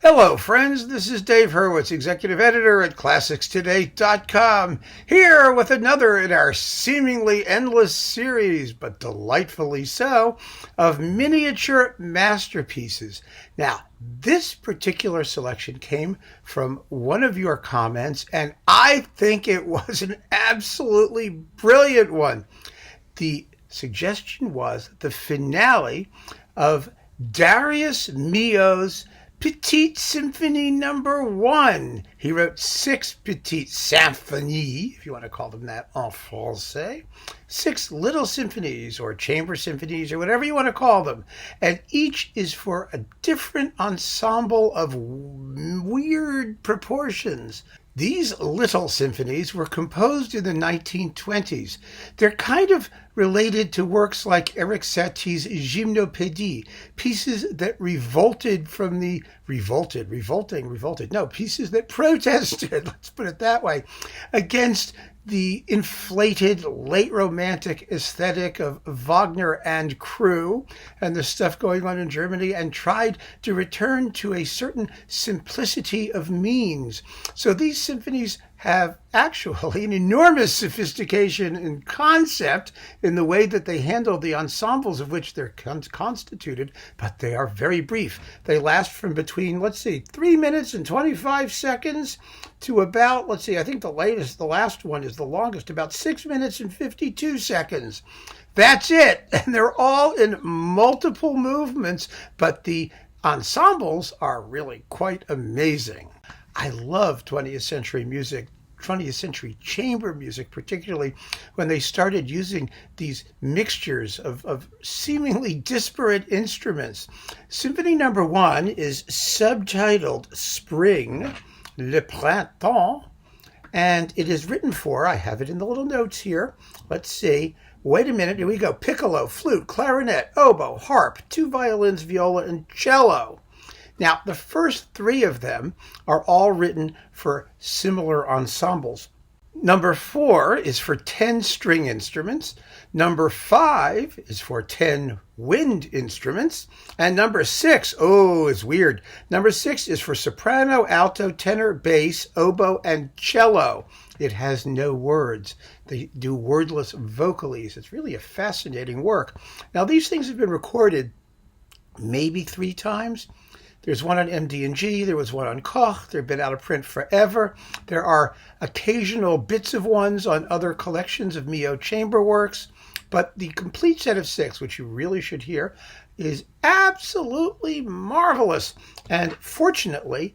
Hello, friends. This is Dave Hurwitz, executive editor at ClassicsToday.com, here with another in our seemingly endless series, but delightfully so, of miniature masterpieces. Now, this particular selection came from one of your comments, and I think it was an absolutely brilliant one. The suggestion was the finale of Darius Milhaud's Petite Symphony No. 1. He wrote Six Petites Symphonies, if you want to call them that en français. 6 little symphonies or chamber symphonies or whatever you want to call them. And each is for a different ensemble of weird proportions. These little symphonies were composed in the 1920s. They're kind of related to works like Erik Satie's Gymnopédie, pieces that revolted from the pieces that protested, let's put it that way, against the inflated late romantic aesthetic of Wagner and crew and the stuff going on in Germany, and tried to return to a certain simplicity of means. So these symphonies have actually an enormous sophistication in concept in the way that they handle the ensembles of which they're constituted, but they are very brief. They last from between, 3 minutes and 25 seconds to about, I think the last one is the longest, about 6 minutes and 52 seconds. That's it. And they're all in multiple movements, but the ensembles are really quite amazing. I love 20th century music, 20th century chamber music, particularly when they started using these mixtures of seemingly disparate instruments. Symphony No. 1 is subtitled Spring, Le Printemps, and it is written for, I have it in the little notes here, let's see, wait a minute, here we go, piccolo, flute, clarinet, oboe, harp, 2 violins, viola, and cello. Now, the first 3 of them are all written for similar ensembles. Number 4 is for 10 string instruments. Number 5 is for 10 wind instruments. And number 6, it's weird. Number 6 is for soprano, alto, tenor, bass, oboe, and cello. It has no words. They do wordless vocalises. It's really a fascinating work. Now, these things have been recorded maybe 3 times. There's one on MD&G, there was one on Koch, they've been out of print forever. There are occasional bits of ones on other collections of Milhaud chamber works, but the complete set of 6, which you really should hear, is absolutely marvelous. And fortunately,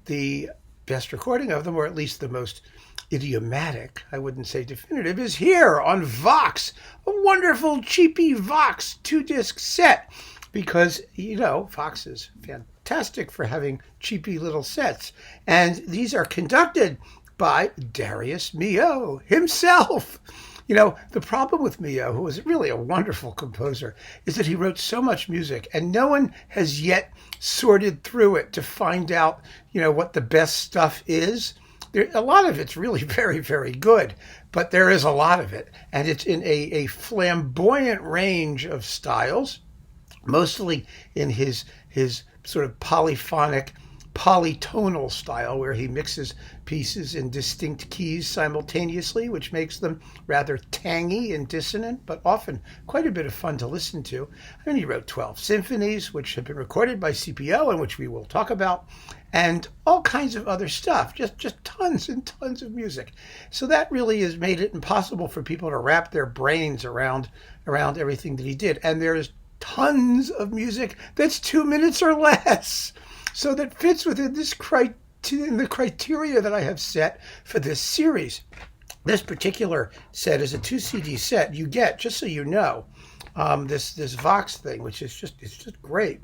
the best recording of them, or at least the most idiomatic, I wouldn't say definitive, is here on Vox, a wonderful cheapy Vox 2-disc set. Because, Vox is fantastic for having cheapy little sets. And these are conducted by Darius Milhaud himself. The problem with Milhaud, who was really a wonderful composer, is that he wrote so much music, and no one has yet sorted through it to find out, what the best stuff is. A lot of it's really very, very good, but there is a lot of it. And it's in a flamboyant range of styles, mostly in his sort of polyphonic, polytonal style, where he mixes pieces in distinct keys simultaneously, which makes them rather tangy and dissonant, but often quite a bit of fun to listen to. And he wrote 12 symphonies, which have been recorded by CPO, and which we will talk about, and all kinds of other stuff, just tons and tons of music. So that really has made it impossible for people to wrap their brains around everything that he did. And there's tons of music that's 2 minutes or less. So that fits within this the criteria that I have set for this series. This particular set is a 2 CD set. You get, just so you know, this Vox thing, which is just great.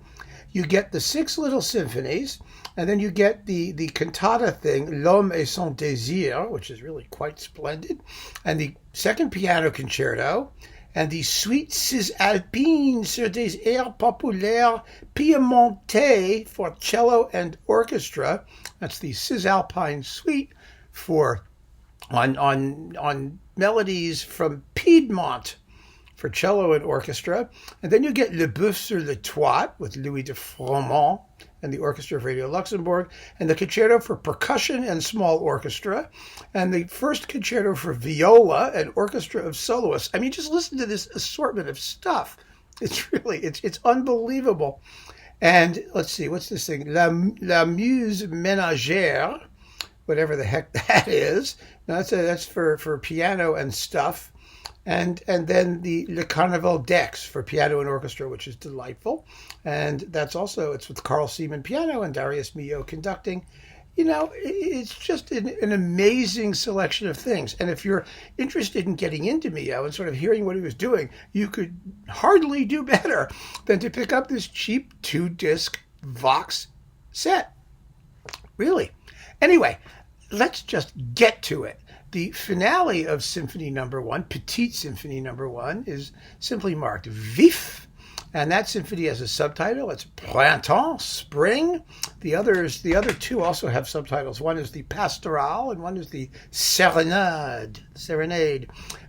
You get the 6 little symphonies, and then you get the cantata thing, L'Homme et son désir, which is really quite splendid, and the second piano concerto, and the Suite Cisalpine sur des airs populaires piémontais for cello and orchestra. That's the Cisalpine Suite for on melodies from Piedmont for cello and orchestra. And then you get Le Boeuf sur le Toit with Louis de Froment and the Orchestra of Radio Luxembourg, and the Concerto for Percussion and Small Orchestra, and the first Concerto for Viola and Orchestra of Soloists. I mean, just listen to this assortment of stuff. It's really, it's unbelievable. And let's see, what's this thing? La Muse Ménagère, whatever the heck that is. Now that's for piano and stuff. And then the Le Carnaval d'Aix for piano and orchestra, which is delightful. And that's also, it's with Carl Seaman piano and Darius Milhaud conducting. You know, it's just an amazing selection of things. And if you're interested in getting into Milhaud and sort of hearing what he was doing, you could hardly do better than to pick up this cheap 2-disc Vox set. Really. Anyway, let's just get to it. The finale of Symphony No. 1, Petite Symphony No. 1, is simply marked Vif, and that symphony has a subtitle. It's Printemps, Spring. The other two also have subtitles. One is the Pastoral, and one is the Serenade.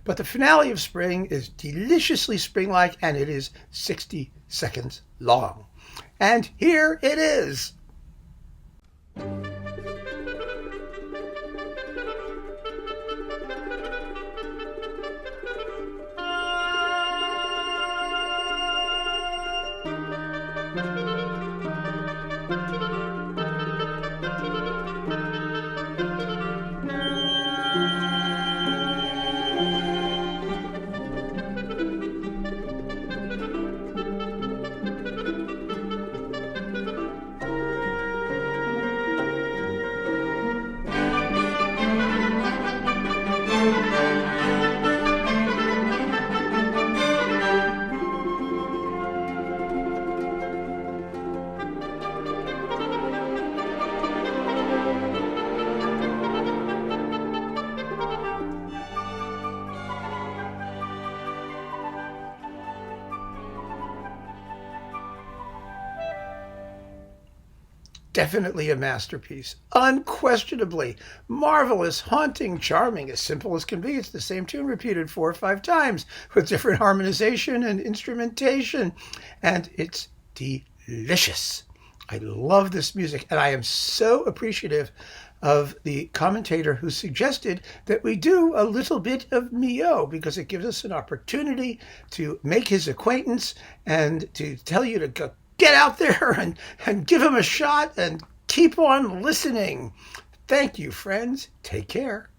But the finale of Spring is deliciously spring-like, and it is 60 seconds long. And here it is. Definitely a masterpiece. Unquestionably. Marvelous, haunting, charming, as simple as can be. It's the same tune repeated 4 or 5 times with different harmonization and instrumentation. And it's delicious. I love this music, and I am so appreciative of the commentator who suggested that we do a little bit of Milhaud, because it gives us an opportunity to make his acquaintance and to tell you to go get out there and give him a shot and keep on listening. Thank you, friends. Take care.